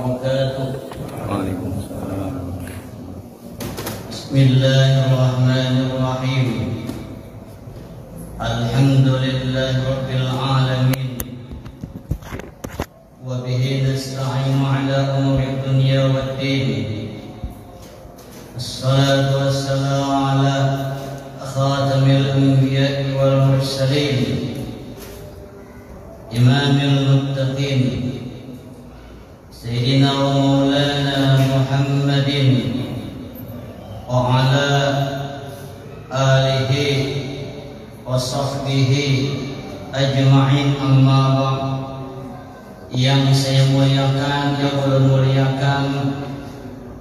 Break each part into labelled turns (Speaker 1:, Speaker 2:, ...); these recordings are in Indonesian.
Speaker 1: wabarakatuh.
Speaker 2: Waalaikumsalam.
Speaker 1: Bismillahirrahmanirrahim. Alhamdulillahirabbil alamin. Wa bihi nasta'inu ala umuri dunya waddin. Assalatu wassalamu ala khatamil anbiya'i wal mursalin, imamil muttaqin, Sayyidina wa maulana Muhammadin wa ala alihi wa sahbihi ajma'in, amma ba'd. Yang saya muliakan, yang Allah muliakan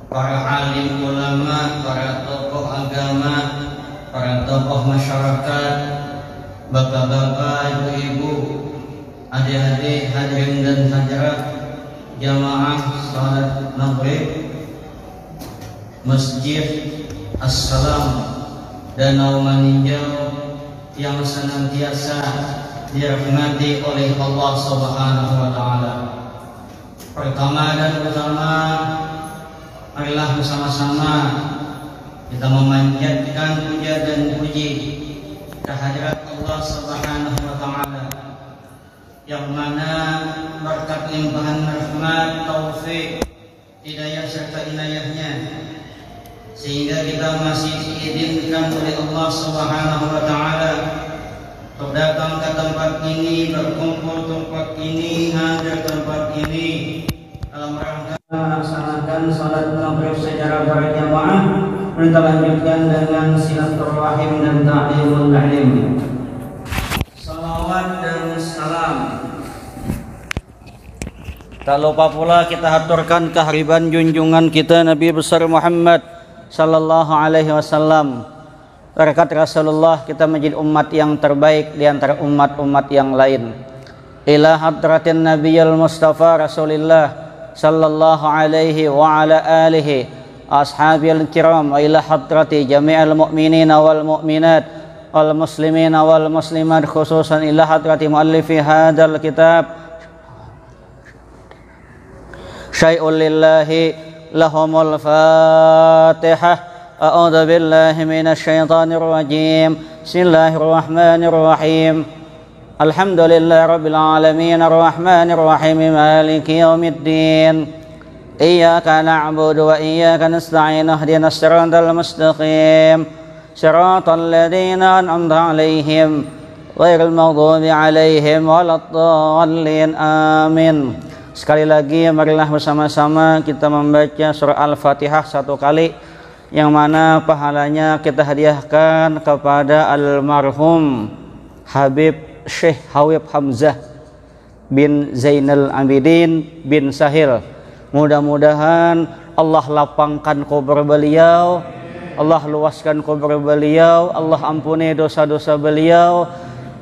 Speaker 1: para alim ulama, para tokoh agama, para tokoh masyarakat, bapak-bapak, ibu-ibu, adik-adik, hadirin dan hadirat jamaah salat maghrib Masjid As-Salam Danau Maninjau yang senantiasa dirahmati oleh Allah Subhanahu wa taala. Pertama dan utama, marilah bersama-sama kita memanjatkan puja dan puji kehadirat Allah Subhanahu wa taala, yang mana berkat limpahan rahmat, taufik, hidayah serta inayahnya, sehingga kita masih diizinkan oleh Allah Subhanahu wa taala untuk datang ke tempat ini, berkumpul tempat ini, hadir tempat ini dalam rangka melaksanakan salat maghrib secara berjamaah. Kita lanjutkan dengan silaturahim dan ta'limul alim. Salawat dan salam tak lupa pula kita haturkan kehariban junjungan kita Nabi besar Muhammad sallallahu alaihi wasallam. Berkat Rasulullah kita menjadi umat yang terbaik di antara umat-umat yang lain. Ila hadratin Nabiyil Mustafa Rasulillah sallallahu alaihi wa ala alihi ashabil kiram, wa ila hadrati jami'al mu'minina wal mu'minat wal muslimina wal muslimat, khususan ila hadrati muallifi hadzal kitab syai'ul lillahi lahumul fatihah. A'udzu billahi minasy syaithanir rajim. Bismillahirrahmanir rahim. Alhamdulillahirabbil alamin arrahmanir rahim maliki yaumiddin. Iyyaka na'budu wa iyyaka nasta'in ihdinas siratal mustaqim siratal ladzina an'amta 'alaihim ghairil maghdubi 'alaihim waladdallin. Amin. Sekali lagi marilah bersama-sama kita membaca surah Al-Fatihah satu kali, yang mana pahalanya kita hadiahkan kepada almarhum Habib Syekh Hawib Hamzah bin Zainal Abidin bin Sahil. Mudah-mudahan Allah lapangkan kubur beliau, Allah luaskan kubur beliau, Allah ampuni dosa-dosa beliau,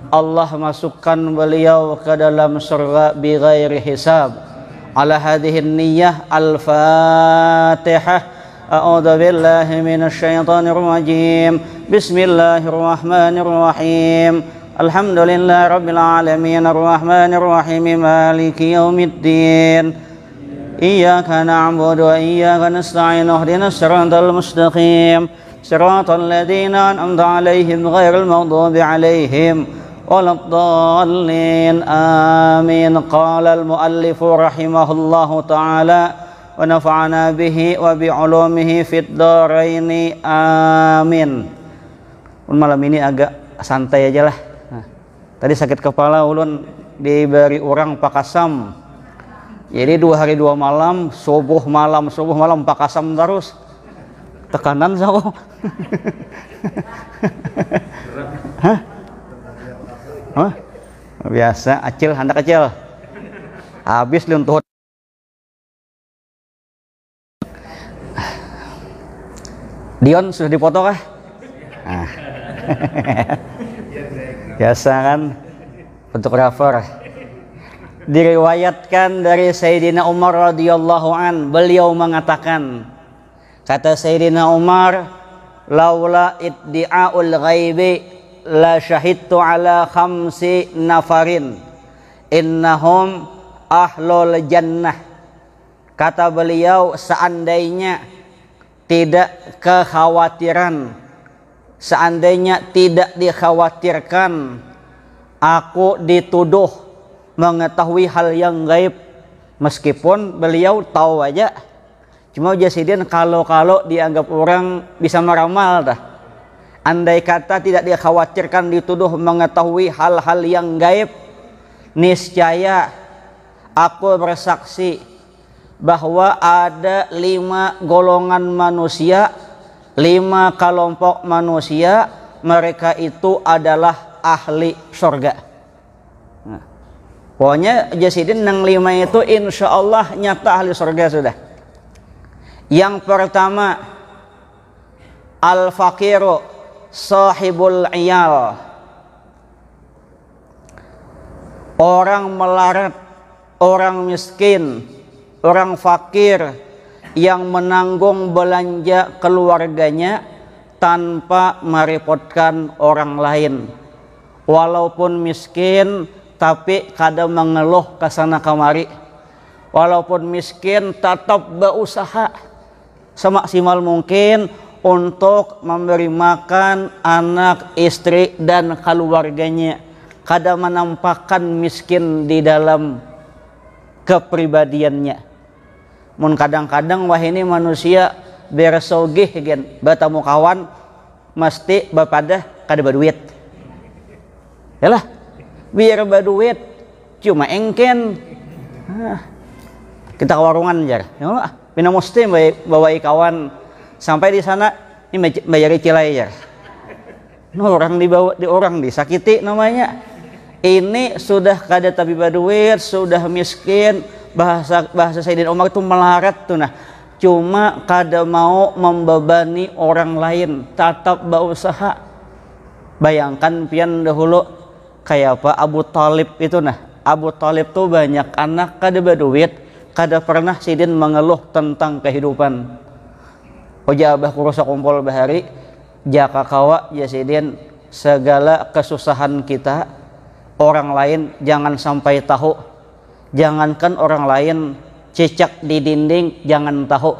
Speaker 1: Allah masukkan beliau ke dalam surga bighairi hisab. Ala hadhihi niyyah al-Fatihah. A'udzu billahi minasy syaithanir rajim. Bismillahirrahmanirrahim. Alhamdulillahirabbil alamin arrahmanir rahim maliki yaumiddin. Iyyaka na'budu wa iyyaka nasta'in ihdinas siratal mustaqim siratal ladzina an'amta 'alaihim ghairil maghdubi 'alaihim waladdallin. Amin. Qala al-muallifu rahimahullahu ta'ala wa nafa'ana bihi wa bi'ulumihi fid dharaini. Amin. Malam ini agak santai aja lah. Nah, tadi sakit kepala ulun diberi orang pakasam. Jadi 2 hari 2 malam, subuh malam pakasam terus. Tekanan sao? Hah? Hah? Biasa, acil, handak acil. Habis luntuh. Dion sudah dipoto kah? Nah. Biasa kan, fotografer. Diriwayatkan dari Sayyidina Umar radhiyallahu an, beliau mengatakan, kata Sayyidina Umar, laula iddi'aul ghaibi la syahidtu ala khamsi nafarin innahum ahlul jannah Kata beliau, seandainya tidak kekhawatiran, seandainya tidak dikhawatirkan aku dituduh mengetahui hal yang gaib, meskipun beliau tahu aja, cuma Jasidin kalau dianggap orang bisa meramal dah. Andai kata tidak dikhawatirkan dituduh mengetahui hal-hal yang gaib, niscaya aku bersaksi bahwa ada 5 golongan manusia, 5 kelompok manusia, mereka itu adalah ahli surga. Nah, pokoknya Jasidin yang 5 itu insya Allah nyata ahli surga sudah. Yang pertama, al-faqiru sahibul iyal, orang melarat, orang miskin, orang fakir yang menanggung belanja keluarganya tanpa merepotkan orang lain. Walaupun miskin tapi kadang mengeluh ke sana kemari. Walaupun miskin tetap berusaha semaksimal mungkin untuk memberi makan anak, istri dan keluarganya. Kadang menampakkan miskin di dalam kepribadiannya. Mun kadang-kadang wah ini manusia bersogih gen batamu kawan mesti bapadah kada baduit. Yalah, biar baduit cuma engken. Kita ke warungan jar. Ya pina mesti bawa kawan sampai di sana ini bayari cilai jar. No, orang dibawa di orang disakiti namanya. Ini sudah kada tapi baduit, sudah miskin. Bahasa Sayyidina Umar itu melarat tuh nah, cuma kada mau membebani orang lain, tetap berusaha. Bayangkan pian dahulu kayak apa Abu Talib itu nah, Abu Talib tuh banyak anak kada berduit, kada pernah sidin mengeluh tentang kehidupan. Oja abah kurusa kumpul bahari, jaka kawa ya sidin segala kesusahan kita orang lain jangan sampai tahu. Jangankan orang lain, cicak di dinding jangan tahu.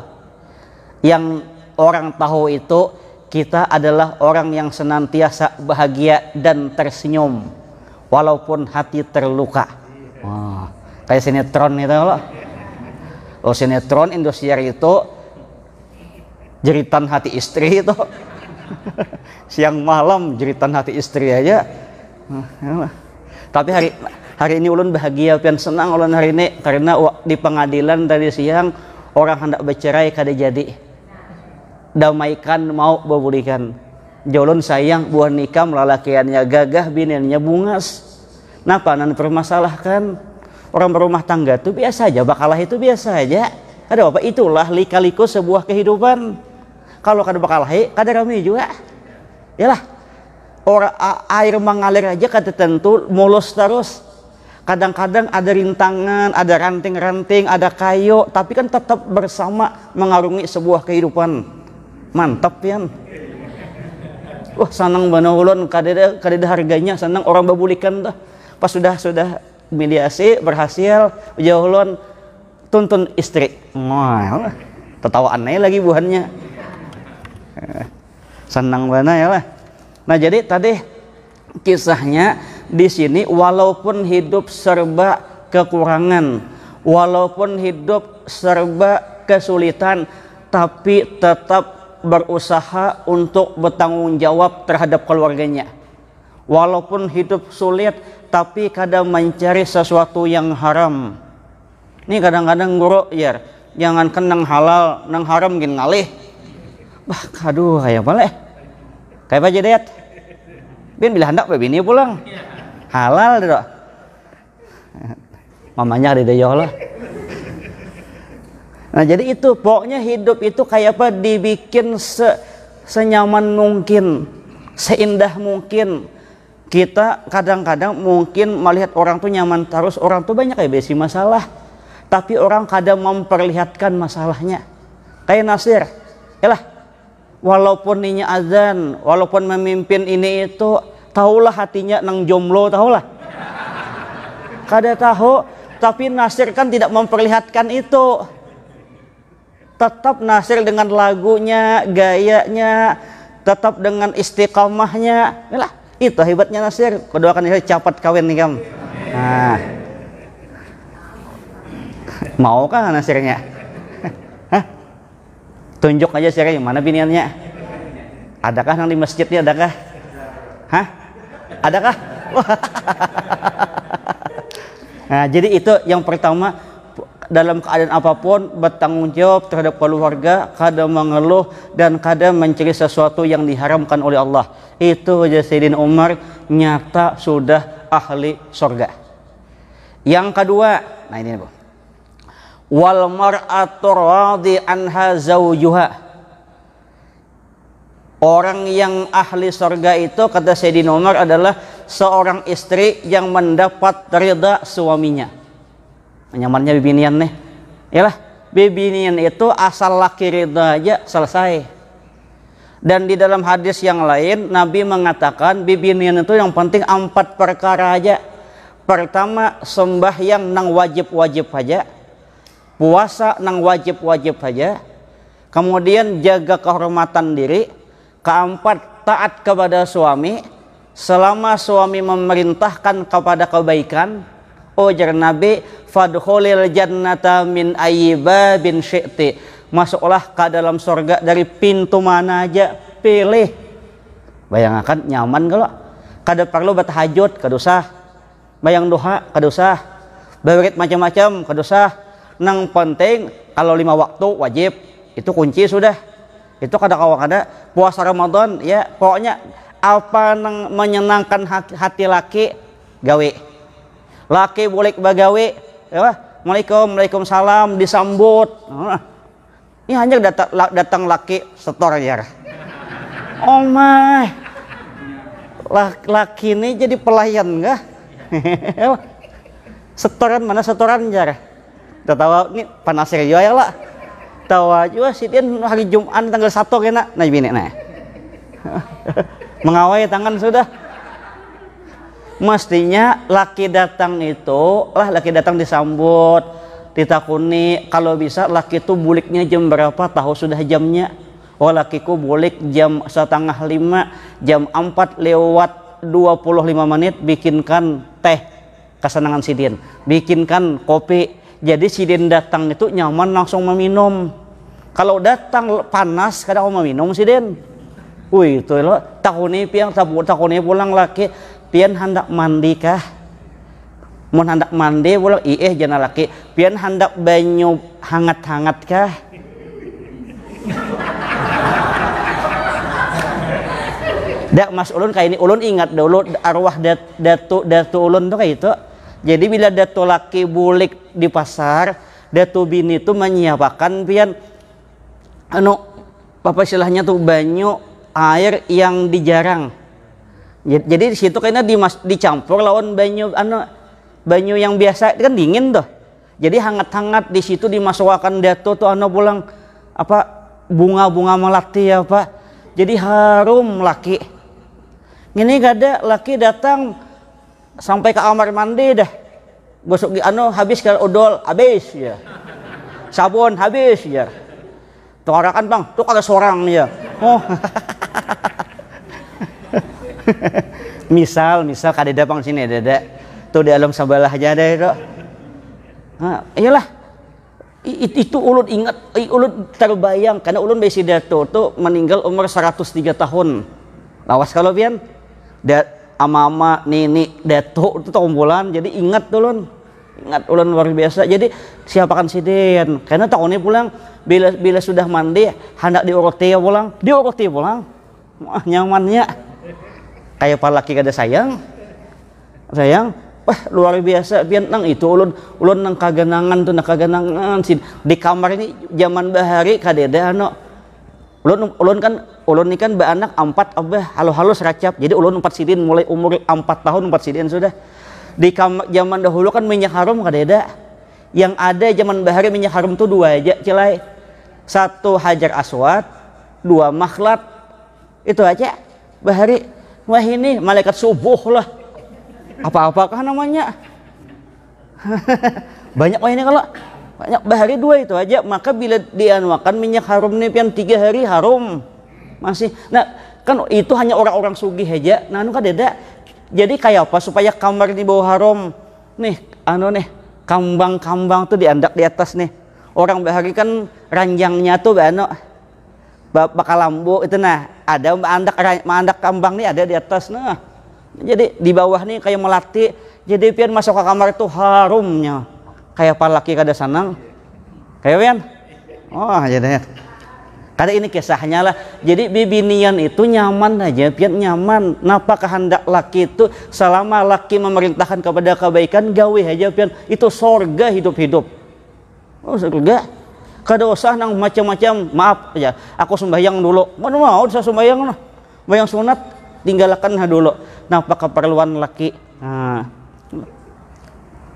Speaker 1: Yang orang tahu itu kita adalah orang yang senantiasa bahagia dan tersenyum walaupun hati terluka. Wah, kayak sinetron itu loh. Oh, sinetron Indosiar itu jeritan hati istri itu. Siang malam jeritan hati istri aja. Tapi hari ini ulun bahagia pian senang ulun hari ini karena di pengadilan tadi siang orang hendak bercerai kada jadi. Damaikan mau bebulikan. Jolun sayang buah nikah melalakiannya gagah biniannya bungas. Napa nan permasalahkan? Orang berumah tangga itu biasa aja, bakalah itu biasa aja. Ada apa? Itulah lika-liku sebuah kehidupan. Kalau kada bakalahi, kada rame juga. Yalah. Orang air mengalir aja kada tentu mulus terus. Kadang-kadang ada rintangan, ada ranting-ranting, ada kayu, tapi kan tetap bersama mengarungi sebuah kehidupan. Mantap ya. Wah, senang bana ulun kadeda harganya, senang orang babulikan dah. Pas sudah mediasi berhasil, jauh ulun tuntun istri. Wah, tertawaan lagi buhannya. Senang bana ya lah. Nah, jadi tadi kisahnya di sini walaupun hidup serba kekurangan, walaupun hidup serba kesulitan, tapi tetap berusaha untuk bertanggung jawab terhadap keluarganya. Walaupun hidup sulit, tapi kadang mencari sesuatu yang haram. Ini kadang-kadang guru ya, jangan kenang halal, nang haram gin ngalih. Bah, aduh, kayak apa leh? Kayak apa jadi? Bin bila hendak bini pulang. Halal deh. Mamanya ada deh lah. Nah, jadi itu pokoknya hidup itu kayak apa dibikin senyaman mungkin, seindah mungkin. Kita kadang-kadang mungkin melihat orang tuh nyaman terus, orang tuh banyak kayak besi masalah. Tapi orang kadang memperlihatkan masalahnya. Kayak Nasir. Yalah. Walaupun ini azan, walaupun memimpin ini itu, tahulah hatinya nang jomblo, tahulah. Kada tahu, tapi Nasir kan tidak memperlihatkan itu. tetap Nasir dengan lagunya, gayanya, tetap dengan istiqamahnya. Yalah, itu hebatnya Nasir. Kudoakan dia cepat kawin nih kamu. Nah, mau kah Nasirnya? Hah? Tunjuk aja Sir, mana biniannya? Adakah yang di masjidnya? Adakah? Hah? Adakah? Nah, jadi itu yang pertama, dalam keadaan apapun bertanggung jawab terhadap keluarga, kadang mengeluh dan kadang mencari sesuatu yang diharamkan oleh Allah. Itu aja Sayyidina Umar nyata sudah ahli surga. Yang kedua, nah ini Bu. Wal mar'atu radhi anha zawjuha. Orang yang ahli surga itu kata Sayyidina Umar adalah seorang istri yang mendapat ridha suaminya. Nyamannya bibinian nih, yalah bibinian itu asal laki ridha aja selesai. Dan di dalam hadis yang lain Nabi mengatakan bibinian itu yang penting 4 perkara aja. Pertama, sembahyang nang wajib-wajib aja, puasa nang wajib-wajib aja, kemudian jaga kehormatan diri, keempat taat kepada suami selama suami memerintahkan kepada kebaikan. Ujar Nabi, fadkhulil jannata min ayyibabin syi'ti. Masuklah ke dalam surga dari pintu mana aja, pilih. Bayangkan nyaman kalau kada perlu bertahajud, kada usah. Bayang duha, kada usah. Berit macam-macam, kada usah. Nang penting kalau 5 waktu wajib, itu kunci sudah. Itu kada puasa Ramadan ya, pokoknya apa nang menyenangkan hati laki gawe. Laki boleh bagawe, ya, Waalaikumsalam disambut. Ini hanya datang laki setor aja. Oh my, laki ini jadi pelayan enggak? Setoran mana setoran jar? Tahu ini panasir ya lah. Tahu juga sitin hari Jumat tanggal 1 kena, nah bini nah. Mengawai tangan sudah. Mestinya laki datang itu laki datang disambut, ditakuni, kalau bisa laki itu buliknya jam berapa, tahu sudah jamnya. Oh lakiku bulik jam 4:30, jam 4 lewat 25 menit bikinkan teh kesenangan sidin, bikinkan kopi. Jadi sidin datang itu nyaman langsung meminum. Kalau datang panas kadang mau meminum sidin. Wih itu lo takuni piang takuni pulang laki pian hendak mandi kah? Mau hendak mandi pulang jana laki pian hendak banyu hangat-hangat kah? Dak mas ulun kayak ini, ulun ingat dulu arwah datu ulun tuh kayak itu. Jadi bila datu laki bulik di pasar, datu bini tuh menyiapkan pian apa istilahnya tuh banyu air yang dijarang. Jadi di situ kayaknya dicampur lawan banyu yang biasa kan dingin tuh. Jadi hangat-hangat di situ dimasukkan datu tuh pulang apa bunga-bunga melati apa. Jadi harum laki. Ini gak ada laki datang sampai ke kamar mandi dah. Gosok habis ke odol habis ya. Sabun habis ya. Tuh kan bang, tuh ada seorang ya. Oh. misal kadeda bang sini dada. Tuh di alam sebelah aja ada itu. Nah, iyalah. Itu ulun ingat, ulun terbayang karena ulun besi dato tuh meninggal umur 103 tahun. Lawas kalau pian. Ama nini dato itu kumpulan, jadi ingat ulun luar biasa. Jadi siapakan sidin karena tahunnya pulang bila sudah mandi hendak diuruti pulang nyamannya kayak para laki kada sayang wah luar biasa pian nang itu ulun nang kaganangan sih di kamar ini zaman bahari kadeda ulun ini kan beranak 4 abah halus seracap, jadi ulun 4 sidin mulai umur 4 tahun 4 sidin sudah. Di zaman dahulu kan minyak harum kadeda, yang ada zaman bahari minyak harum tuh 2 aja cilai, 1 hajar aswad, 2 makhlat, itu aja bahari. Wah ini malaikat subuh lah, apa-apakah namanya. Banyak wah ini kalau banyak bahari dua itu aja. Maka bila dianuakan minyak harum nih pian 3 hari harum masih. Nah kan itu hanya orang-orang sugih aja. Nah anu kan beda. Jadi kayak apa supaya kamar ini bau harum nih anu nih kambang-kambang tuh diandak di atas nih. Orang bahari kan ranjangnya tuh anu bakal lambu itu, nah ada mandak kambang nih ada di atas. Nah jadi di bawah nih kayak melati, jadi pian masuk ke kamar itu harumnya kayak palaki kada sanang kayak pian. Oh jadi kada ini kisahnya lah. Jadi bibinian itu nyaman aja pian, nyaman. Napa kehendak laki itu selama laki memerintahkan kepada kebaikan gawe aja pian, itu sorga hidup-hidup. Oh surga kada usah nang macam-macam. Maaf aja aku sembahyang dulu, mana mau saya sembahyang lah, sembahyang sunat tinggalkan dulu. Napa keperluan laki. Nah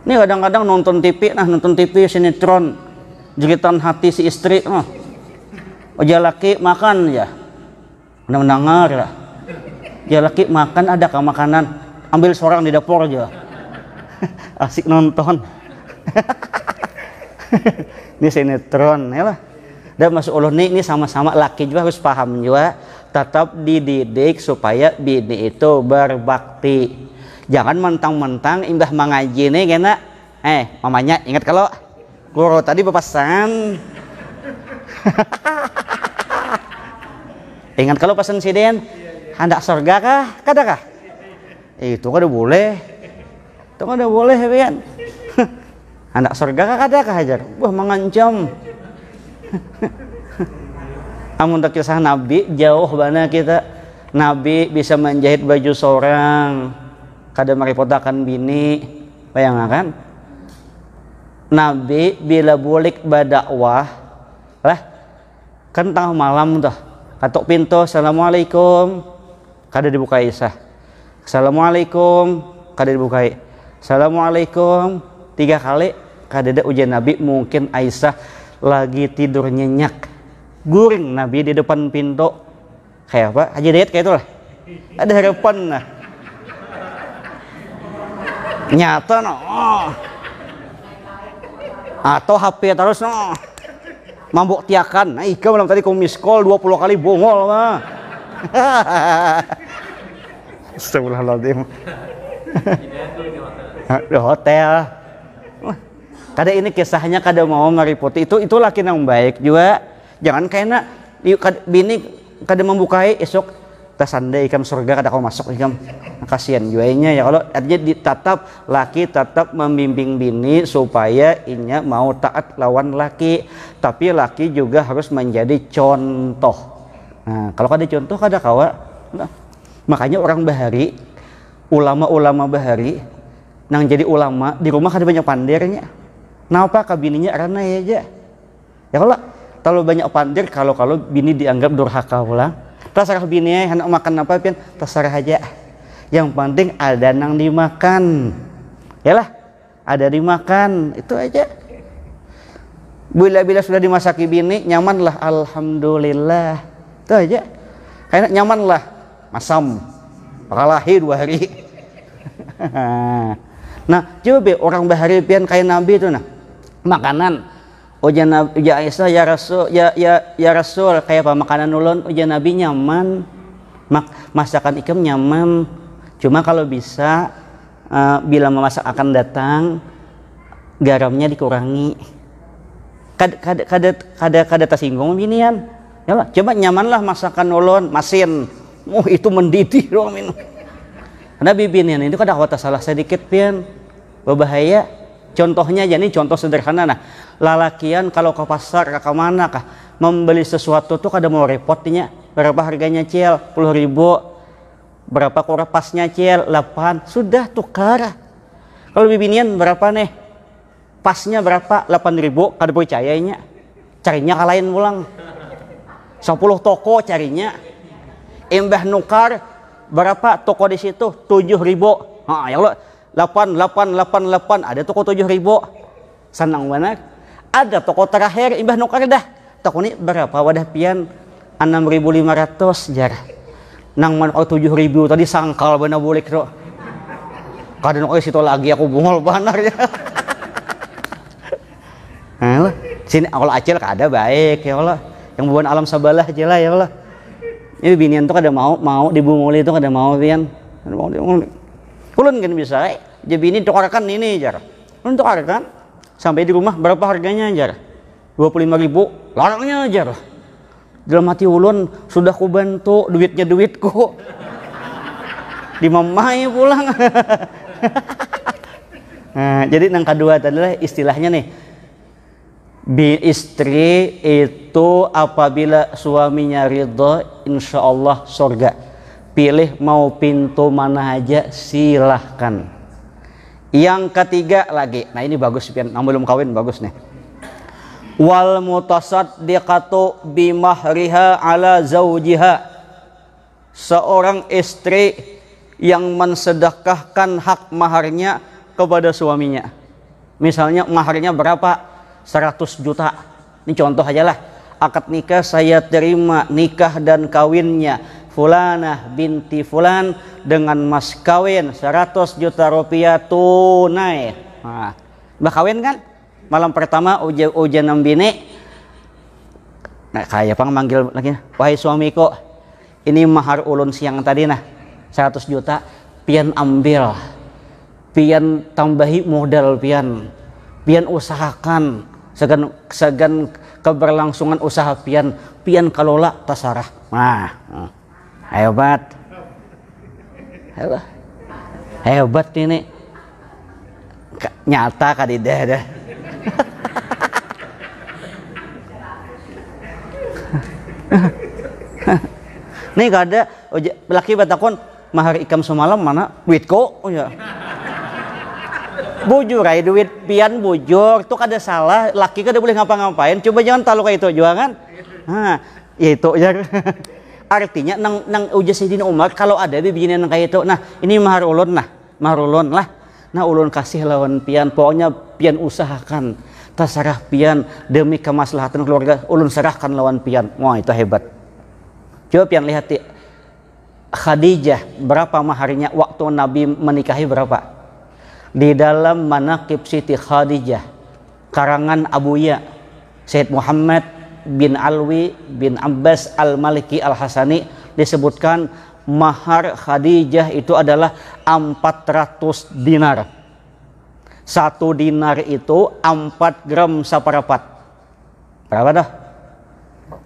Speaker 1: ini kadang-kadang nonton TV, nonton TV sinetron jeritan hati si istri. Oja laki makan ya mendengar lah, ya laki makan ada ke makanan, ambil seorang di dapur aja asik nonton. Ini sinetron ya lah. Dan masuk Allah nih, ini sama-sama laki juga harus paham juga, tetap dididik supaya bini itu berbakti. Jangan mentang-mentang imbah mengaji nih kena mamanya ingat kalau guru tadi berpesan. Ingat kalau pesan siden hendak surga kah kada kah, itu kada boleh, itu kada boleh kan. Hendak surga kah kada kah hajar, wah mengancam. Amun tak kisah Nabi jauh bana kita, Nabi bisa menjahit baju seorang kada merepotakan bini. Bayangkan Nabi bila bulik berdakwah lah kan tengah malam tuh katok pintu, assalamualaikum kada dibukai sah, assalamualaikum kada dibukai, assalamualaikum 3 kali kada ada. Ujian Nabi mungkin Aisyah lagi tidur nyenyak, guring Nabi di depan pintu kayak apa Haji Dayat kayak itulah, ada harapan nah nyata no, atau HP terus no mabuk tiakan. Nah ika malam tadi kau miss call 20 kali bongol mah. Astagfirullahaladzim. Di hotel. Kada ini kisahnya kada mau mariputi itu laki yang baik juga. Jangan kayaknya bini kada membukai esok tasandai ikam surga kada kau masuk ikam. Kasihan juainya ya kalau artinya tetap laki tetap membimbing bini supaya inya mau taat lawan laki, tapi laki juga harus menjadi contoh. Nah kalau kada contoh kada kawa. Nah, makanya orang bahari, ulama-ulama bahari nang jadi ulama di rumah kada banyak pandirnya. Napa kabininya karena ya aja. Ya kalau terlalu banyak pandir, kalau bini dianggap durhaka ulang. Terserah bini hendak makan apa pian terserah aja. Yang penting ada nang dimakan. Yalah, ada dimakan, itu aja. Bila sudah dimasaki bini, nyamanlah alhamdulillah. Itu aja. Kayak nyamanlah masam. Pakalahi 2 hari. Nah, coba orang bahari pian kayak Nabi itu nah. Makanan ujian Aisyah ya Rasul ya Rasul kayak apa makanan ulun, ujian Nabi nyaman. Masakan ikam nyaman. Cuma kalau bisa bila memasak akan datang garamnya dikurangi. Kada tersinggung binian. Ya coba nyamanlah masakan ulun masin. Itu mendidih dong minum. Karena bibinian itu kada kota salah sedikit pian. Berbahaya. Contohnya aja nih contoh sederhana nah. Lalakian kalau ke pasar ke mana kah membeli sesuatu tuh kada mau repotnya. Berapa harganya cil? 10.000. Berapa korpasnya cil? 8. Sudah tukar. Kalau bibinian berapa nih? Pasnya berapa? 8.000. Kada percayanya. Carinya kalain pulang. 10 toko carinya. Imbah nukar berapa toko di situ? 7.000. Nah, ya Allah 8 ada toko 7.000. Senang banget. Ada toko terakhir imbah nukar dah. Toko ini berapa wadah pian? 6.500 jar. Nang man 7.000 tadi sangkal bener boleh kro. Kadang situ lagi aku bungol banar ya. Nah, sini Allah acil kada baik ya Allah. Yang buan alam sabalah aja lah ya Allah. Ini binian tuh kada mau dibunguli itu kada mau pian. Kada mau dibunguli. Ulun kan bisa je bini tukarkan ini jar. Ulun tukarkan sampai di rumah berapa harganya jar? 25.000. Larangnya jar. Dalam hati ulun sudah ku bantu duitnya duitku. Dimamai pulang. Nah, jadi yang kedua adalah istilahnya nih. Istri itu apabila suaminya ridho, insya Allah surga. Pilih mau pintu mana aja silahkan. Yang ketiga lagi, nah ini bagus pian, yang belum kawin bagus nih. Wal mutasaddiqatu bimahriha ala zaujiha. Seorang istri yang mensedekahkan hak maharnya kepada suaminya. Misalnya maharnya berapa? 100 juta. Ini contoh aja lah. Akad nikah saya terima nikah dan kawinnya Fulanah binti Fulan dengan mas kawin 100 juta rupiah tunai. Nah, bah kawin kan? Malam pertama ujian bini. Nah, kayak pang manggil lagi. Wahai suamiku, ini mahar ulun siang tadi nah 100 juta. Pian ambil. Pian tambahi modal pian usahakan segan keberlangsungan usaha pian kelola tasarah. Nah, hebat ini nyata kadidah dah. Nih kada laki batakon mahar ikam semalam mana duitku. Oh ya. Bujur ay duit pian bujur tuh kada salah, laki kada boleh ngapa-ngapain, coba jangan tahu kayak itu juga kan. Nah itu ya. Artinya nang uja Sayyidina Umar kalau ada bibinya nang kayak itu, nah ini mahar ulun lah nah ulun kasih lawan pian, pokoknya pian usahakan tasarah pian demi kemaslahatan keluarga, ulun serahkan lawan pian. Wah itu hebat. Coba pian lihat Khadijah berapa maharnya waktu Nabi menikahi berapa? Di dalam Manaqib Siti Khadijah karangan Abuya Sayyid Muhammad bin Alwi bin Abbas Al-Maliki Al-Hasani disebutkan mahar Khadijah itu adalah 400 dinar. 1 dinar itu 4 gram saparapat. Berapa dah?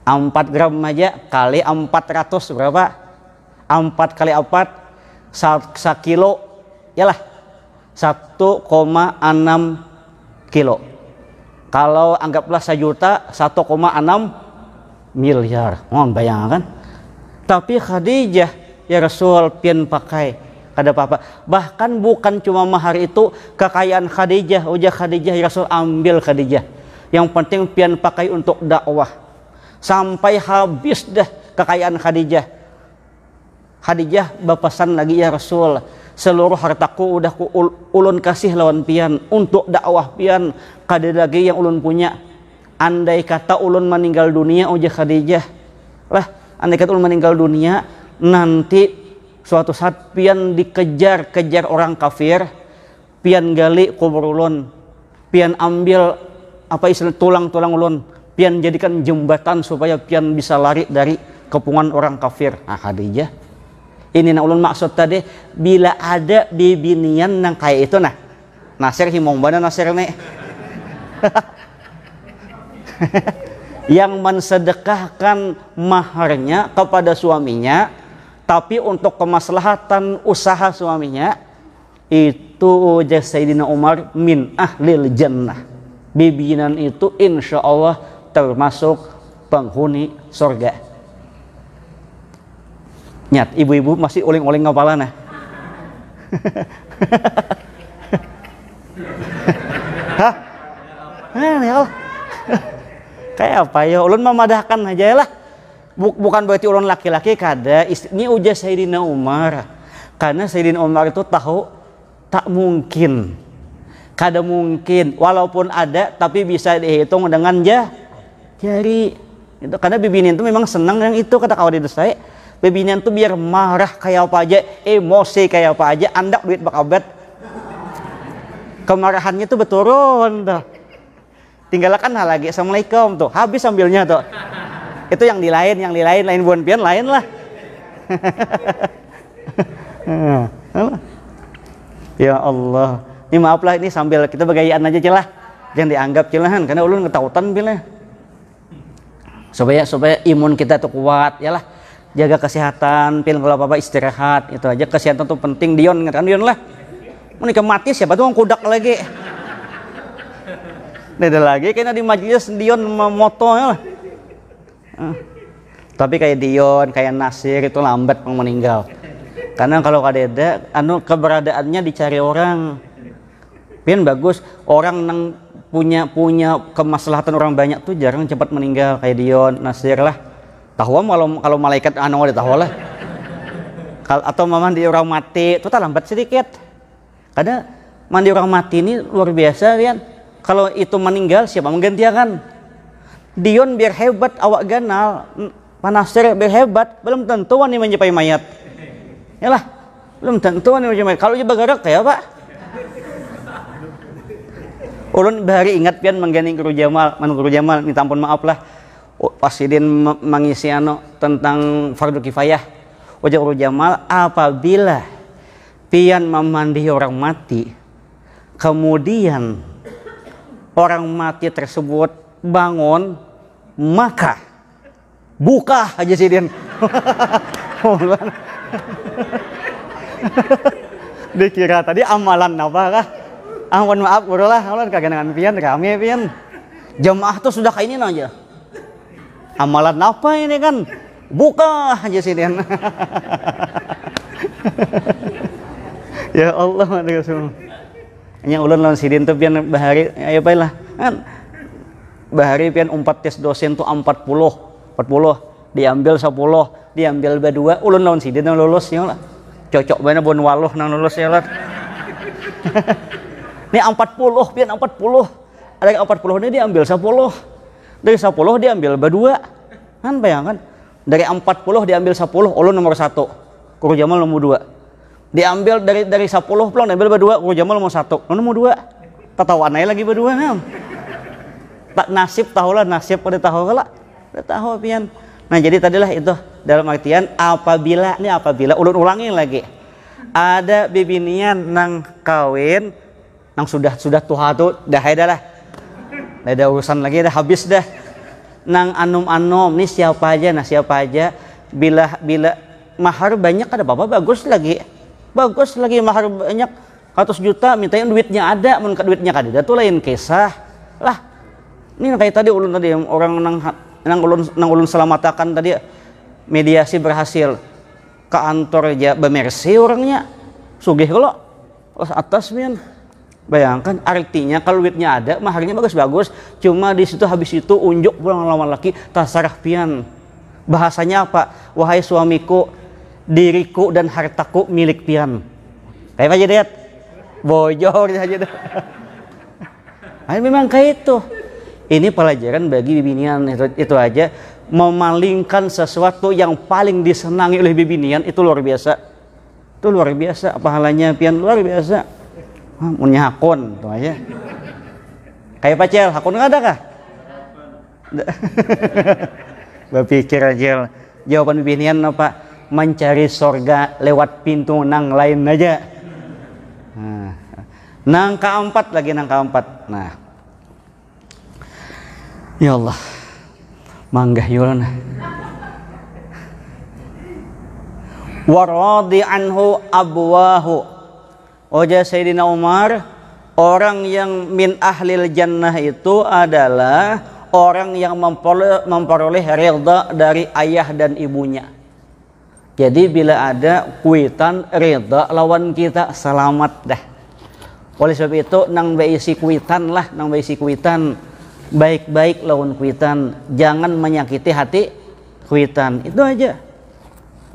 Speaker 1: 4 gram aja kali 400 berapa? 4 kali 4 1 kilo yalah 1,6 kilo. Kalau anggaplah 1 juta 1,6 miliar. Oh, bayangkan. Tapi Khadijah ya Rasul pian pakai kada apa-apa. Bahkan bukan cuma mahar itu kekayaan Khadijah, ujar Khadijah ya Rasul ambil Khadijah. Yang penting pian pakai untuk dakwah. Sampai habis dah kekayaan Khadijah. Khadijah berpesan lagi ya Rasul, seluruh hartaku udah ulun kasih lawan pian untuk dakwah pian, kada lagi yang ulun punya. Andai kata ulun meninggal dunia ujar Khadijah lah, andai kata ulun meninggal dunia nanti suatu saat pian dikejar orang kafir, pian gali kubur ulun, pian ambil apa istilah tulang-tulang ulun, pian jadikan jembatan supaya pian bisa lari dari kepungan orang kafir. Nah Khadijah ini nak ulun maksud tadi, bila ada bibinian nang kayak itu nah Nasir himong bana Nasir nih yang mensedekahkan maharnya kepada suaminya tapi untuk kemaslahatan usaha suaminya, itu ujar Sayyidina Umar min ahlil jannah. Bibinan itu insya Allah termasuk penghuni surga. Nyat, ibu-ibu masih uling-uling kepala nah. Hah? Ya Allah. Kayak apa ya? Ulun memadahkan aja lah. Bukan berarti ulun laki-laki kada. Ini ujar Sayyidina Umar. Karena Sayyidina Umar itu tahu tak mungkin. Kada mungkin. Walaupun ada, tapi bisa dihitung dengan jari. Itu karena bibinin itu memang senang yang itu kata kawan itu saya. Bebinian tuh biar marah kayak apa aja, emosi kayak apa aja, andak duit bakabat. Kemarahannya tuh berturun dah. tinggalkan hal lagi assalamualaikum tuh habis sambilnya tuh. Itu yang di lain lain buan pian lain lah. Ya Allah, ini maaf lah, ini sambil kita begayaan aja celah, jangan dianggap celahan karena ulun ketautan pilih. Supaya imun kita tuh kuat, ya lah. Jaga kesehatan, pil kalau apa-apa istirahat, itu aja kesehatan tuh penting. Dion kan Dion lah. Menikah mati siapa tuh yang kudak lagi. Ada lagi kayaknya di majelis Dion moto ya lah. Tapi kayak Dion, kayak Nasir itu lambat meninggal. Karena kalau kadeda keberadaannya dicari orang. Pian bagus, orang nang punya kemaslahatan orang banyak tuh jarang cepat meninggal kayak Dion, Nasir lah. Tahu kalau malaikat anu ada tahu lah. Atau mandi orang mati itu tak lambat sedikit. Karena mandi orang mati ini luar biasa Pian. Kalau itu meninggal siapa menggantikan? Dion biar hebat awak ganal, Nasir biar hebat belum tentu nih menjadi mayat. Yalah, belum tentu nih menjadi mayat. Kalau dia bergerak kayak apa? Ulun bahari ingat pian menggandeng Guru Jamal, minta ampun maaf lah. Pasidin mengisi tentang fardu kifayah. Wajah Guru Jamal, apabila pian memandi orang mati, kemudian orang mati tersebut bangun, maka buka aja sidin. Dikira tadi amalan apa kah? Mohon maaf Guru lah, Allah kagangan pian kami pian. Jamaah tuh sudah kayak ini aja. Amalan apa ini kan? Buka aja sidin. Ya Allah, Rasul. Nya ulun lawan sidin tuh pian bahari aya bae lah. Kan bahari pian umpat tes dosen tuh 40 diambil 10, diambil 2, ulun lawan sidin lulus ya lah. Cocok bae bon waluh nang lulus ya lah. Ini 40 pian 40. Ada 40 ini diambil 10. Dari 10 diambil 2. Kan bayangkan dari 40 diambil 10, ulun nomor 1. Guru Jamal nomor 2. Diambil dari 10 pulang diambil 2, Guru Jamal nomor 1. Nomor 2. Tatawan aja lagi 2 kan. Tak nasib tahulah nasib pada tahu lah. Tahu pian. Nah, jadi tadilah itu dalam artian apabila ulun ulangi lagi. Ada bibinian nang kawin nang sudah tuha tuh dah lah. Ada urusan lagi dah habis dah. Nang anom nih siapa aja bila mahar banyak ada apa-apa bagus lagi mahar banyak 100 juta mintain duitnya ada mun duitnya kada tuh lain kisah lah. Ini kayak tadi ulun tadi orang nang ulun selamatakan tadi mediasi berhasil ke kantor aja bemersi orangnya sugih kalau atas pian. Bayangkan artinya kalau duitnya ada maharnya bagus cuma di situ habis itu unjuk pulang lawan laki tasarah pian. Bahasanya apa? Wahai suamiku, diriku dan hartaku milik pian. Kayak aja deh bojor aja deh. Memang kayak itu. Ini pelajaran bagi bibinian itu aja. Memalingkan sesuatu yang paling disenangi oleh bibinian itu luar biasa. Itu luar biasa pahalanya pian luar biasa. Punya hakun tuh aja. Kayak pacel, hakun nggak ada kah? Berpikir aja. Jawaban bibinian apa? Mencari sorga lewat pintu nang lain aja. Nang keempat. Nah, ya Allah, manggah yulana. Waradi anhu abwahu. Oja Sayyidina Umar, orang yang min ahlil jannah itu adalah orang yang memperoleh ridha dari ayah dan ibunya. Jadi bila ada kuitan ridha lawan kita selamat dah. Oleh sebab itu nang beisi kuitan lah, baik-baik lawan kuitan, jangan menyakiti hati kuitan. Itu aja.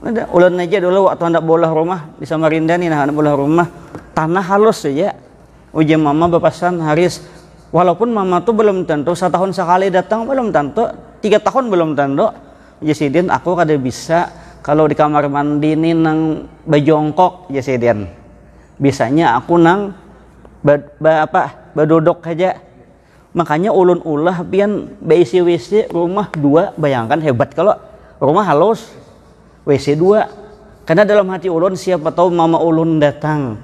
Speaker 1: Ada ulun aja dulu waktu hendak bolah rumah di Samarinda nih, hendak bolah rumah tanah halus saja. Uji mama bepesan Haris, walaupun mama tuh belum tentu setahun sekali datang, belum tentu 3 tahun belum tentu. Uji sidin aku kada bisa kalau di kamar mandi nih nang bajongkok uji sidin. Bisanya aku nang baduduk aja. Makanya ulun ulah pian BC WC rumah 2, bayangkan hebat kalau rumah halus WC 2. Karena dalam hati ulun siapa tahu mama ulun datang.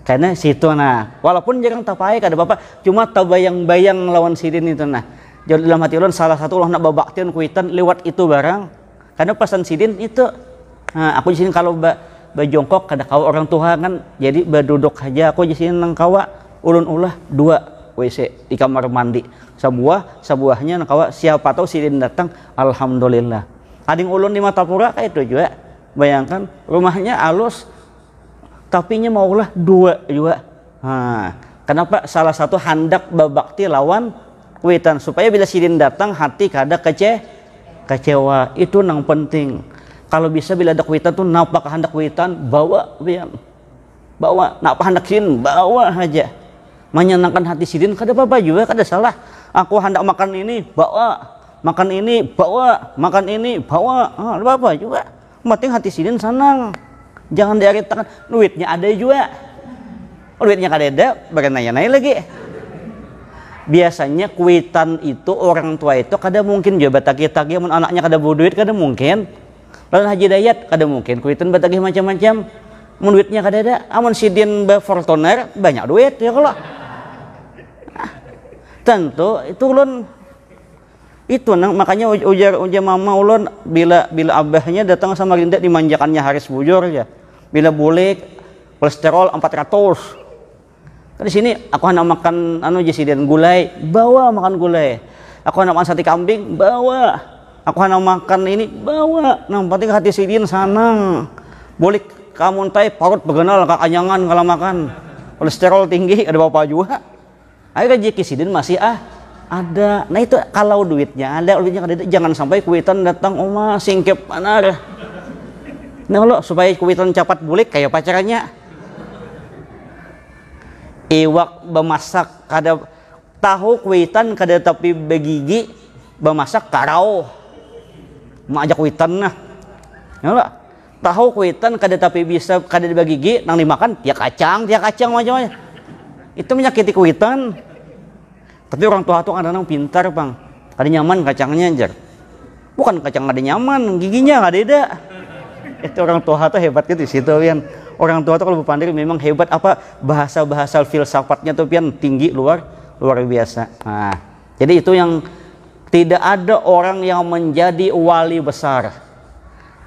Speaker 1: Karena situ nah, walaupun jarang tapai kada apa-apa, cuma tabayang-bayang lawan sidin itu nah. Jadi dalam hati ulun salah satu ulah nak babaktian kuitan lewat itu barang. Karena pesan sidin itu. Nah, aku di sini kalau bajongkok kada kawa orang tua kan, jadi baduduk aja aku di sini nang kawa ulun ulah 2 WC di kamar mandi sebuahnya nang kawa siapa tahu sidin datang alhamdulillah. Ading ulun di Matapura kayak itu juga. Bayangkan rumahnya alus tapi nya maulah 2 juga. Nah, kenapa salah satu hendak babakti lawan kuitan supaya bila sidin datang hati kada kecewa. Itu nang penting. Kalau bisa bila ada kuitan tuh napa hendak kuitan bawa biang. Bawa napa hendak sidin bawa aja. Menyenangkan hati sidin kada apa-apa juga, kada salah. Aku hendak makan ini bawa, makan ini bawa, makan ini bawa, apa-apa juga. Penting hati sidin senang. Jangan diaritakan duitnya ada juga. Duitnya kada ada, bagian nanya-nanya lagi. Biasanya kuitan itu orang tua itu kada mungkin juga batagi-tagi mun anaknya kada bawa duit kada mungkin. Lalu haji dayat kada mungkin kuitan batagi macam-macam. Mun duitnya kada ada, amun sidin Fortuner banyak duit ya kalau. Tentu itu ulun itu nang makanya ujar mama ulun bila abahnya datang sama Rinda dimanjakannya haris bujur ya. Bila bulik kolesterol 400. Di sini aku hendak makan jesiden gulai, bawa makan gulai. Aku hendak makan sate kambing, bawa. Aku hendak makan ini, bawa. Nang penting hati sidin sanang. Bulik kamu tai parut begenal kakanyangan kalau makan. Kolesterol tinggi ada bapak juga. Ayo rezeki sidin masih ada. Nah itu kalau duitnya ada jangan sampai kuitan datang oma singkep panar. Nah lo supaya kuitan cepat bulik kayak pacarannya. Iwak bemasak kada tahu kuitan kada tapi begigi bemasak karau. Mau ajak kuitan nah. Ya lo tahu kuitan kada tapi bisa kada dibagigi nang dimakan tiak kacang macam-macam. Itu menyakiti kuitan. Tapi orang tua tuh kadang-kadang pintar bang, ada nyaman kacangnya anjar. Bukan kacang ada nyaman, giginya nggak ada. Itu orang tua tuh hebat gitu situ pian. Orang tua tuh kalau berpandai memang hebat apa bahasa filsafatnya tuh pian tinggi luar biasa. Nah, jadi itu yang tidak ada orang yang menjadi wali besar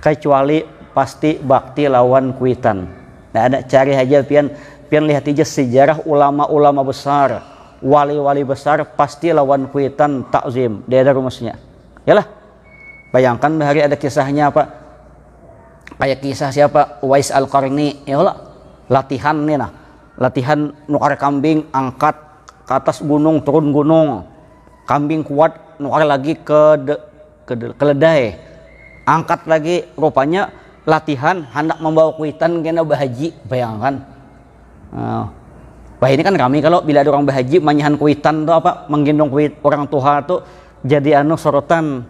Speaker 1: kecuali pasti bakti lawan kuitan. Nah, ada cari aja pian lihat aja sejarah ulama-ulama besar, wali-wali besar pasti lawan kuitan takzim. Dia ada rumusnya. Yalah. Bayangkan hari ada kisahnya apa? Kayak kisah siapa? Uwais Al-Qarni. Ya Allah. Latihan nih nah. Latihan nukar kambing angkat ke atas gunung, turun gunung. Kambing kuat nukar lagi ke keledai. Angkat lagi rupanya latihan hendak membawa kuitan kena bahaji. Bayangkan. Wah ini kan kami kalau bila ada orang bahaji manyahan kuitan tuh apa menggendong kuit orang tua tuh jadi sorotan.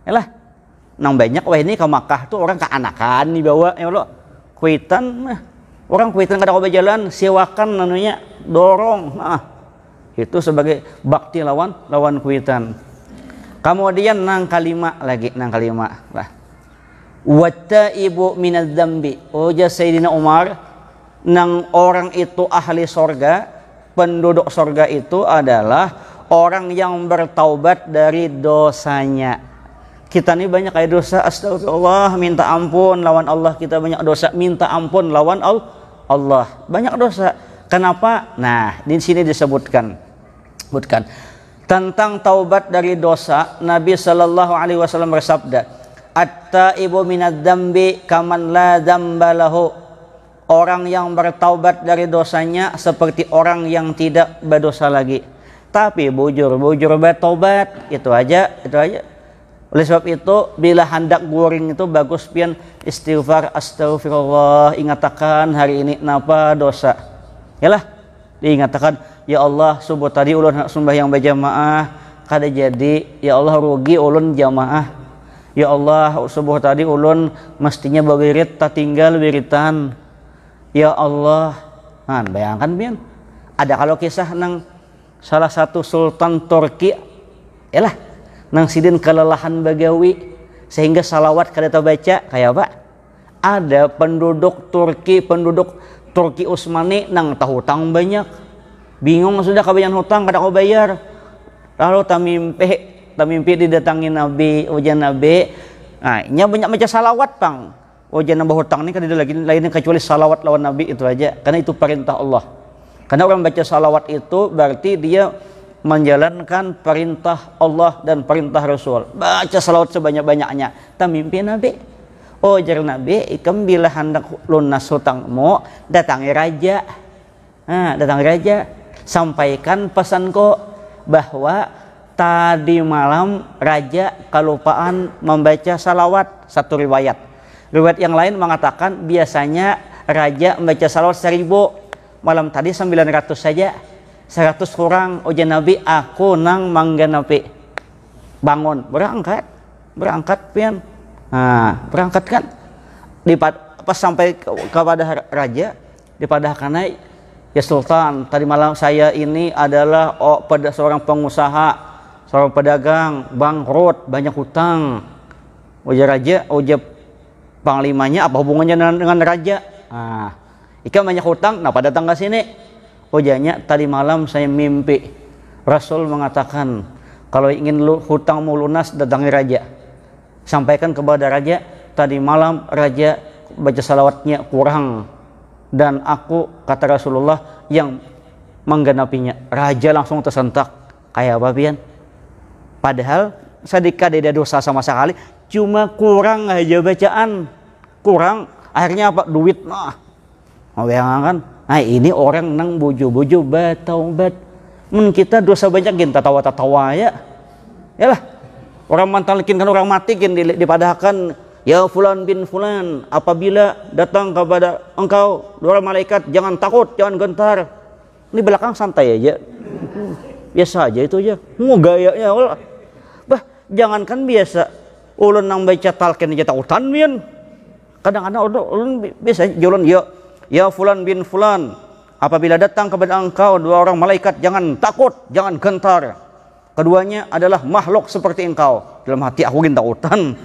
Speaker 1: Yalah. Nang banyak wah ini ke Makkah tuh orang keanakan dibawa ya lo kuitan orang kuitan kada coba jalan sewakan nanunya dorong. Nah, itu sebagai bakti lawan kuitan. Kemudian nang kalima lah. Wata ibu minadz dzambi. Ujar Sayyidina Umar nang orang itu ahli sorga, penduduk sorga itu adalah orang yang bertaubat dari dosanya. Kita ini banyak kayak dosa, astagfirullah, minta ampun lawan Allah, kita banyak dosa, minta ampun lawan Allah, banyak dosa. Kenapa? Nah, di sini disebutkan tentang taubat dari dosa. Nabi Shallallahu Alaihi Wasallam bersabda, "At-taibu minadz dzambi kaman la dzamba lahu." Orang yang bertaubat dari dosanya seperti orang yang tidak berdosa lagi. Tapi bujur bertaubat itu aja. Oleh sebab itu bila hendak guring itu bagus pian istighfar, astagfirullah, ingatakan hari ini napa dosa. Yalah, diingatakan ya Allah subuh tadi ulun sembahyang berjamaah kada jadi, ya Allah rugi ulun jamaah. Ya Allah subuh tadi ulun mestinya bawirit tak tinggal wiritan. Ya Allah, bayangkan pian. Ada kalau kisah nang salah satu sultan Turki yalah nang sidin kelelahan bagawi sehingga salawat kada baca kayak apa? Ada penduduk Turki Utsmani nang tahu hutang banyak, bingung sudah kabayan hutang kada mau bayar, lalu tamimpi didatangi Nabi, ujian Nabi, nah nya banyak baca salawat pang, ujian nambah hutang ini kada ada lagi lainnya kecuali salawat lawan Nabi itu aja, karena itu perintah Allah. Karena orang baca salawat itu berarti dia menjalankan perintah Allah dan perintah Rasul. Baca salawat sebanyak-banyaknya. Tamimpi Nabi. Oh jar Nabi, ikam bila hendak lunas hutangmu, datangi raja. Datangi raja. Sampaikan pesanku bahwa tadi malam raja kelupaan membaca salawat. Satu riwayat. Riwayat yang lain mengatakan biasanya raja membaca salawat 1000. Malam tadi 900 saja. 100 kurang. Ujian Nabi, aku nang manggenapi. Bangun, berangkat pian. Nah, berangkat kan. Pas sampai kepada raja, dipadahkan, ya Sultan, tadi malam saya ini adalah seorang pengusaha, seorang pedagang, bangkrut, banyak hutang. Ujar raja, ujar panglimanya, apa hubungannya dengan raja? Nah, ikan banyak hutang, kenapa datang ke sini? Ujarnya, tadi malam saya mimpi Rasul mengatakan kalau ingin hutangmu lunas datangi raja. Sampaikan kepada raja, tadi malam raja baca salawatnya kurang dan aku, kata Rasulullah, yang menggenapinya. Raja langsung tersentak. Kayak apa pian? Padahal sedikit ada dosa sama sekali, cuma kurang aja bacaan. Kurang, akhirnya apa? Duit nah. Mau bayangkan? Nah ini orang nang buju-buju bataubat. Kita dosa banyak gin tatawa-tatawa ya. Yalah. Orang mantalikin kan orang mati gin dipadahkan, ya fulan bin fulan, apabila datang kepada engkau dua malaikat jangan takut, jangan gentar. Ini belakang santai aja. Biasa aja itu aja. Mau gayanya Allah. Bah, jangankan biasa ulun nang baca talqin aja takutan mian. Kadang-kadang ulun biasa jalan ya fulan bin fulan, apabila datang kepada engkau dua orang malaikat jangan takut, jangan gentar. Keduanya adalah makhluk seperti engkau. Dalam hati aku gin takutan.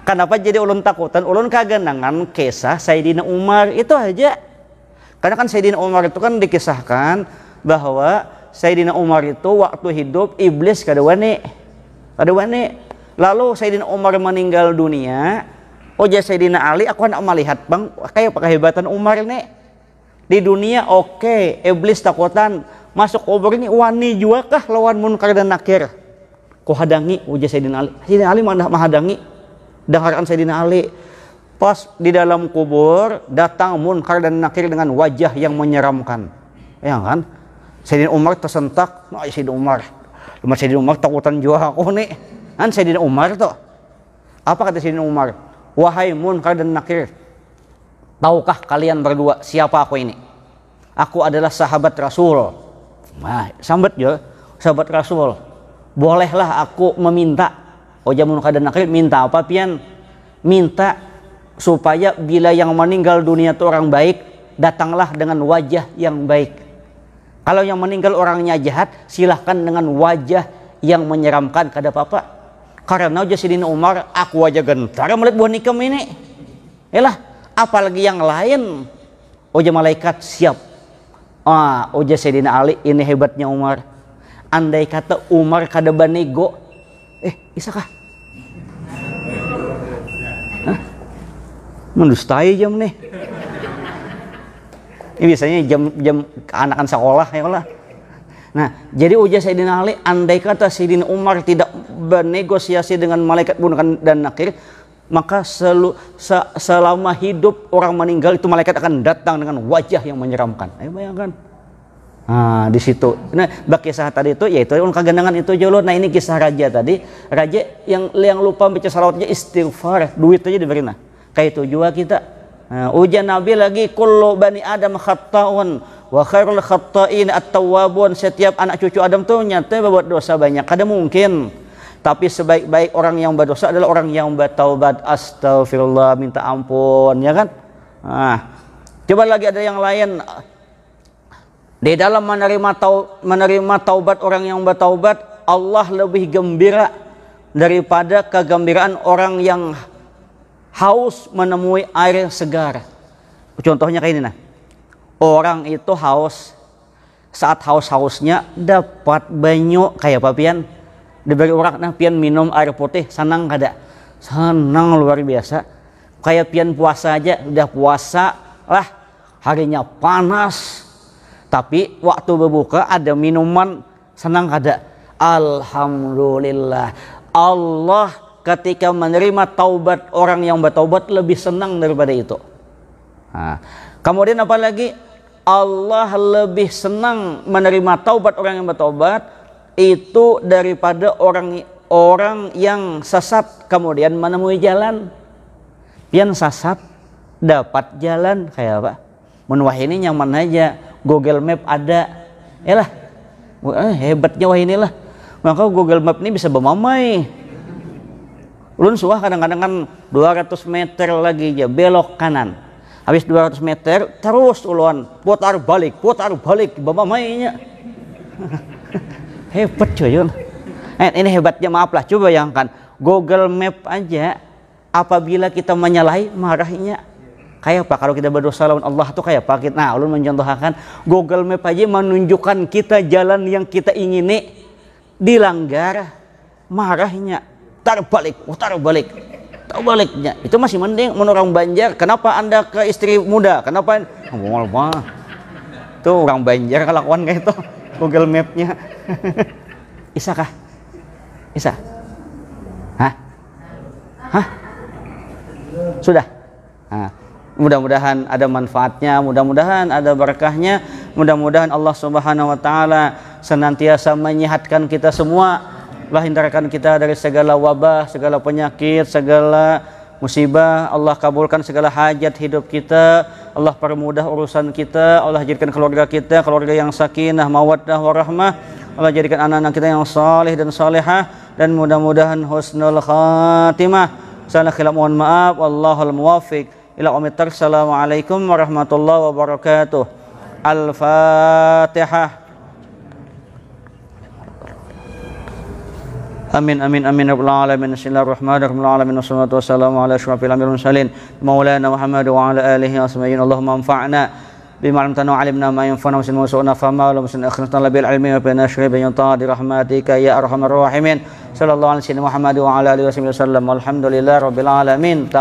Speaker 1: Kenapa jadi ulun takutan? Ulun kagenangan kisah Sayyidina Umar itu aja. Karena kan Sayyidina Umar itu kan dikisahkan bahwa Sayyidina Umar itu waktu hidup iblis kada wani. Lalu Sayyidina Umar meninggal dunia. Ujar Sayyidina Ali, aku hendak melihat bang, kayak kehebatan Umar ini di dunia. Oke, iblis takutan, masuk kubur ini wani juga kah lawan munkar dan nakir? Ku hadangi, ujar Sayyidina Ali. Sayyidina Ali menghadangi. Dengarkan Sayyidina Ali. Pas di dalam kubur datang munkar dan nakir dengan wajah yang menyeramkan. Ya kan? Sayyidina Umar tersentak. Nah, Sayyidina Umar takutan juga aku nih. Kan Sayyidina Umar tuh. Apa kata Sayyidina Umar? Wahai munkar dan nakir, tahukah kalian berdua siapa aku ini? Aku adalah sahabat Rasul. Nah, sahabat Rasul. Bolehlah aku meminta. Ujar munkar dan nakir, minta apa pian? Minta supaya bila yang meninggal dunia itu orang baik, datanglah dengan wajah yang baik. Kalau yang meninggal orangnya jahat, silahkan dengan wajah yang menyeramkan, kada apa-apa. Karena ujar Sayyidina Umar, aku aja gentar melihat buah nikam ini. Yalah, apalagi yang lain. Ujar malaikat, siap. Ujar Sayyidina Ali, ini hebatnya Umar. Andai kata Umar kada banego, isakah? Mendustai jam nih. Ini biasanya jam anak-anak sekolah ya Allah. Nah, jadi ujar Sayyidina Ali, andai kata Sayyidina Umar tidak bernegosiasi dengan malaikat munkar dan nakir, maka selama hidup orang meninggal itu malaikat akan datang dengan wajah yang menyeramkan. Ayo bayangkan. Nah, di situ. Nah, kisah tadi itu yaitu kagenangan itu jolo. Nah, ini kisah raja tadi. Raja yang lupa baca salawatnya istighfar, duit aja diberi. Nah, kayak itu juga kita. Nah, ujar Nabi lagi, kullu bani Adam khatta'un wa khairul khatta'in at-tawwabun. Setiap anak cucu Adam tuh nyata berbuat dosa banyak. Kada mungkin. Tapi sebaik-baik orang yang berdosa adalah orang yang bertaubat, astagfirullah, minta ampun, ya kan? Nah, coba lagi ada yang lain. Di dalam menerima taubat orang yang bertaubat, Allah lebih gembira daripada kegembiraan orang yang haus menemui air segar. Contohnya kayak ini nah. Orang itu haus, saat haus-hausnya dapat banyu kayak apa pian? Diberi orang nah pian minum air putih, senang kada? Senang luar biasa. Kayak pian puasa aja, udah puasa lah, harinya panas. Tapi waktu berbuka ada minuman, senang kada? Alhamdulillah. Allah ketika menerima taubat orang yang bertaubat lebih senang daripada itu. Nah, kemudian apa lagi? Allah lebih senang menerima taubat orang yang bertaubat itu daripada orang yang sesat kemudian menemui jalan. Pian sesat dapat jalan kayak apa? Menwah ini nyaman aja. Google Map ada, yalah, hebatnya wah inilah. Maka Google Map ini bisa bermamai. Ulun suah kadang-kadang kan 200 meter lagi aja belok kanan. Habis 200 meter terus ulun putar balik bermamainya. Hebat coy. Ini hebatnya, maaf lah, coba bayangkan Google Map aja apabila kita menyalahi marahnya. Kayak apa kalau kita berdosa lawan Allah tuh kayak apa? Nah, ulun mencontohkan Google Map aja menunjukkan kita jalan yang kita ingini dilanggar, marahnya putar baliknya. Itu masih mending menurut orang Banjar. Kenapa Anda ke istri muda? Kenapa? Ngomong apa? Tuh orang Banjar kelakuan kayak itu Google Map-nya. Isa kah? Isa? Hah? Sudah? Nah. Mudah-mudahan ada manfaatnya, mudah-mudahan ada berkahnya, mudah-mudahan Allah Subhanahu wa taala senantiasa menyehatkan kita semua, hindarkan kita dari segala wabah, segala penyakit, segala musibah. Allah kabulkan segala hajat hidup kita, Allah permudah urusan kita, Allah jadikan keluarga kita keluarga yang sakinah, mawaddah, warahmah. Allah jadikan anak-anak kita yang saleh dan salehah, dan mudah-mudahan husnul khatimah. Salah khilaf mohon maaf, wallahul muwaffiq ila umitar. Assalamualaikum warahmatullahi wabarakatuh. Al-Fatihah. Amin amin amin rabbal alamin. Bismillahirrahmanirrahim. Alamin wassalatu wassalamu ala asyrafil anbiya'i wal mursalin maulana Muhammad wa ala alihi washabihi. Allahumma anfa'na bima 'allamtana wa 'allimna ma yanfa'una wa zidna fahma wa muslimin akhirna bil ilmi wa bina syri bi ta'ati rahmatika ya arhamar rahimin. Sallallahu alaihi wa sallam Muhammad wa ala alihi wasallam. Alhamdulillah rabbil alamin.